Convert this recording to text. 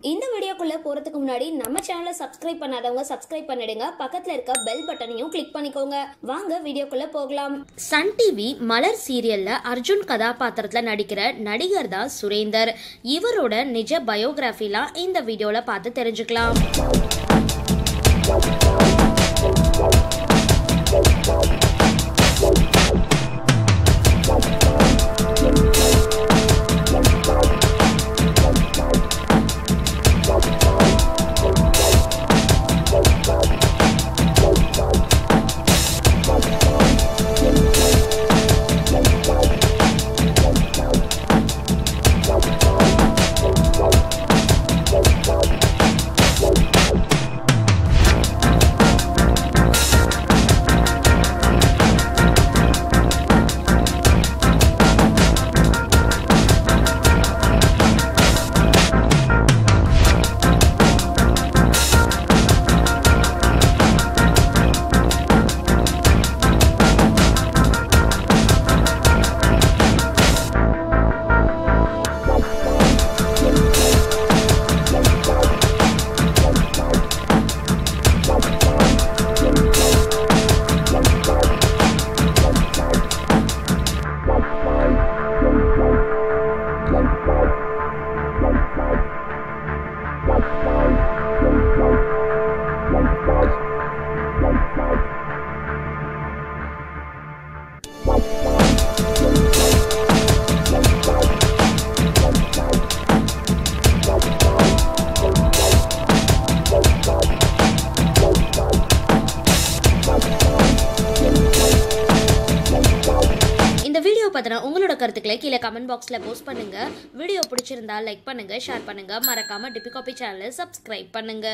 இந்த வீடியோக்குள்ள போறதுக்கு முன்னாடி நம்ம சேனலை சப்ஸ்கிரைப் பண்ணாதவங்க சப்ஸ்கிரைப் பண்ணிடுங்க. பக்கத்துல இருக்க பெல் பட்டனையும் கிளிக் பண்ணிக்கோங்க. வாங்க வீடியோக்குள்ள போகலாம். சன் டிவி மலர் சீரியல்ல அர்ஜுன் கதாபாத்திரத்துல நடிக்கிற நடிகர் தான் சுரேந்தர். இவரோட நிஜ பயோகிராஃபிலாம் இந்த வீடியோல பார்த்து தெரிஞ்சுக்கலாம். உங்களோட கருத்துக்களை கீழே கமெண்ட் பாக்ஸ்ல போஸ்ட் பண்ணுங்க. வீடியோ பிடிச்சிருந்தா லைக் பண்ணுங்க, ஷேர் பண்ணுங்க. மறக்காம டிபி காபி சேனலை சப்ஸ்கிரைப் பண்ணுங்க.